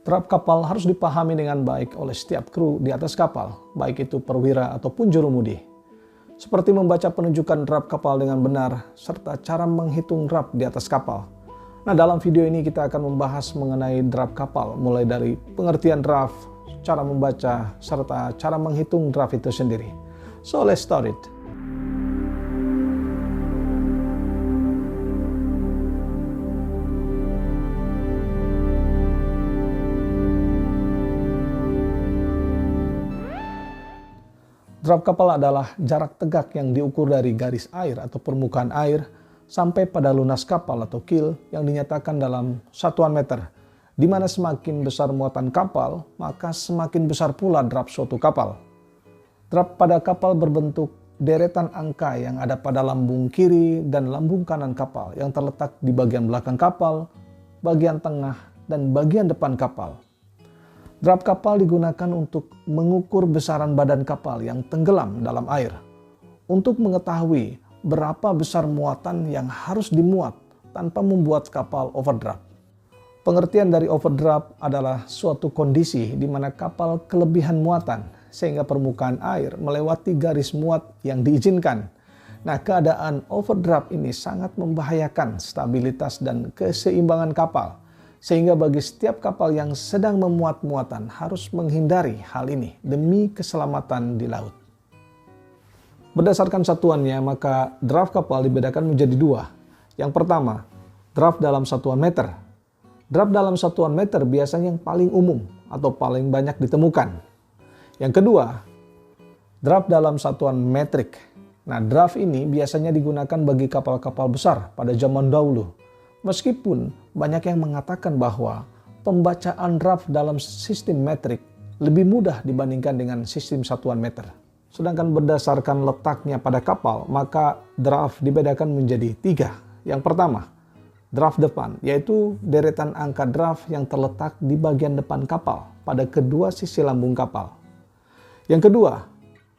Draft kapal harus dipahami dengan baik oleh setiap kru di atas kapal, baik itu perwira ataupun jurumudi. Seperti membaca penunjukan draft kapal dengan benar, serta cara menghitung draft di atas kapal. Nah, dalam video ini kita akan membahas mengenai draft kapal, mulai dari pengertian draft, cara membaca, serta cara menghitung draft itu sendiri. So, let's start it. Draft kapal adalah jarak tegak yang diukur dari garis air atau permukaan air sampai pada lunas kapal atau keel yang dinyatakan dalam satuan meter, di mana semakin besar muatan kapal, maka semakin besar pula draft suatu kapal. Draft pada kapal berbentuk deretan angka yang ada pada lambung kiri dan lambung kanan kapal yang terletak di bagian belakang kapal, bagian tengah, dan bagian depan kapal. Draft kapal digunakan untuk mengukur besaran badan kapal yang tenggelam dalam air, untuk mengetahui berapa besar muatan yang harus dimuat tanpa membuat kapal overdraft. Pengertian dari overdraft adalah suatu kondisi di mana kapal kelebihan muatan sehingga permukaan air melewati garis muat yang diizinkan. Nah, keadaan overdraft ini sangat membahayakan stabilitas dan keseimbangan kapal. Sehingga bagi setiap kapal yang sedang memuat muatan harus menghindari hal ini demi keselamatan di laut. Berdasarkan satuannya, maka draft kapal dibedakan menjadi dua. Yang pertama, draft dalam satuan meter. Draft dalam satuan meter biasanya yang paling umum atau paling banyak ditemukan. Yang kedua, draft dalam satuan metrik. Nah, draft ini biasanya digunakan bagi kapal-kapal besar pada zaman dahulu. Meskipun banyak yang mengatakan bahwa pembacaan draft dalam sistem metrik lebih mudah dibandingkan dengan sistem satuan meter. Sedangkan berdasarkan letaknya pada kapal, maka draft dibedakan menjadi tiga. Yang pertama, draft depan, yaitu deretan angka draft yang terletak di bagian depan kapal pada kedua sisi lambung kapal. Yang kedua,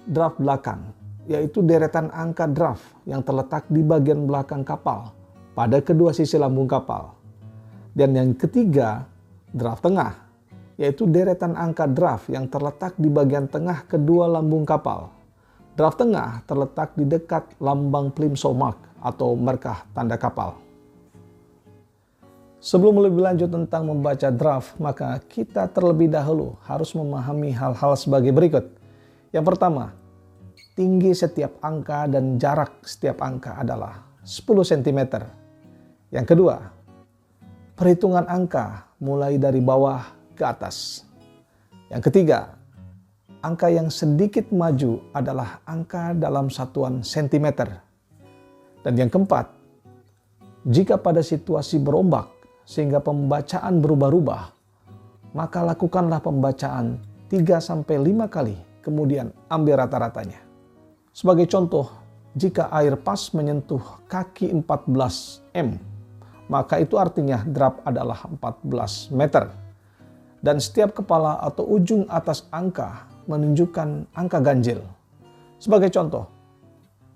draft belakang, yaitu deretan angka draft yang terletak di bagian belakang kapal pada kedua sisi lambung kapal. Dan yang ketiga, draft tengah, yaitu deretan angka draft yang terletak di bagian tengah kedua lambung kapal. Draft tengah terletak di dekat lambang plimsoll mark atau markah tanda kapal. Sebelum lebih lanjut tentang membaca draft, maka kita terlebih dahulu harus memahami hal-hal sebagai berikut. Yang pertama, tinggi setiap angka dan jarak setiap angka adalah 10 cm. Yang kedua, perhitungan angka mulai dari bawah ke atas. Yang ketiga, angka yang sedikit maju adalah angka dalam satuan sentimeter. Dan yang keempat, jika pada situasi berombak sehingga pembacaan berubah-ubah, maka lakukanlah pembacaan 3-5 kali, kemudian ambil rata-ratanya. Sebagai contoh, jika air pas menyentuh kaki 14 m, maka itu artinya draft adalah 14 meter. Dan setiap kepala atau ujung atas angka menunjukkan angka ganjil. Sebagai contoh,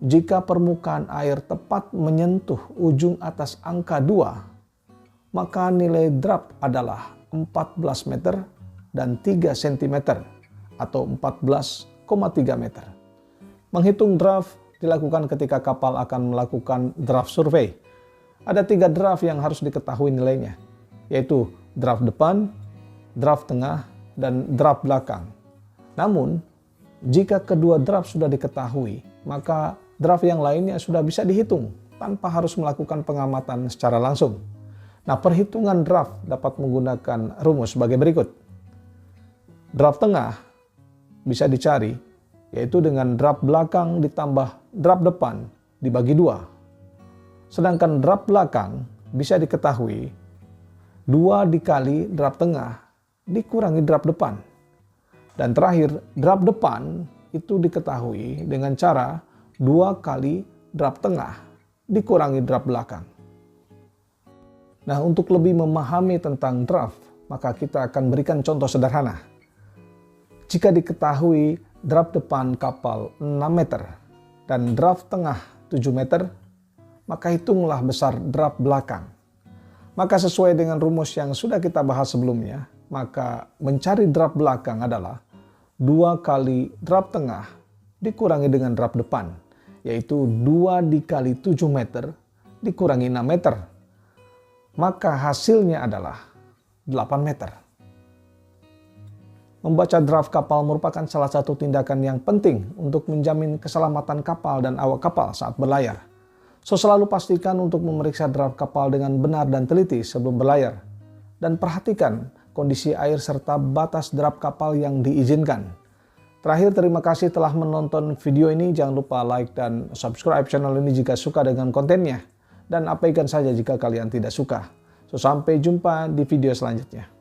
jika permukaan air tepat menyentuh ujung atas angka 2, maka nilai draft adalah 14 meter dan 3 cm atau 14,3 meter. Menghitung draft dilakukan ketika kapal akan melakukan draft survei. Ada 3 draft yang harus diketahui nilainya, yaitu draft depan, draft tengah, dan draft belakang. Namun, jika kedua draft sudah diketahui, maka draft yang lainnya sudah bisa dihitung tanpa harus melakukan pengamatan secara langsung. Nah, perhitungan draft dapat menggunakan rumus sebagai berikut. Draft tengah bisa dicari, yaitu dengan draft belakang ditambah draft depan dibagi 2. Sedangkan draft belakang bisa diketahui 2 dikali draft tengah dikurangi draft depan. Dan terakhir, draft depan itu diketahui dengan cara 2 kali draft tengah dikurangi draft belakang. Nah, untuk lebih memahami tentang draft, maka kita akan berikan contoh sederhana. Jika diketahui draft depan kapal 6 meter dan draft tengah 7 meter, maka hitunglah besar draft belakang. Maka sesuai dengan rumus yang sudah kita bahas sebelumnya, maka mencari draft belakang adalah 2 kali draft tengah dikurangi dengan draft depan, yaitu 2 dikali 7 meter dikurangi 6 meter. Maka hasilnya adalah 8 meter. Membaca draft kapal merupakan salah satu tindakan yang penting untuk menjamin keselamatan kapal dan awak kapal saat berlayar. So, selalu pastikan untuk memeriksa draft kapal dengan benar dan teliti sebelum berlayar. Dan perhatikan kondisi air serta batas draft kapal yang diizinkan. Terakhir, terima kasih telah menonton video ini. Jangan lupa like dan subscribe channel ini jika suka dengan kontennya. Dan abaikan saja jika kalian tidak suka. So, sampai jumpa di video selanjutnya.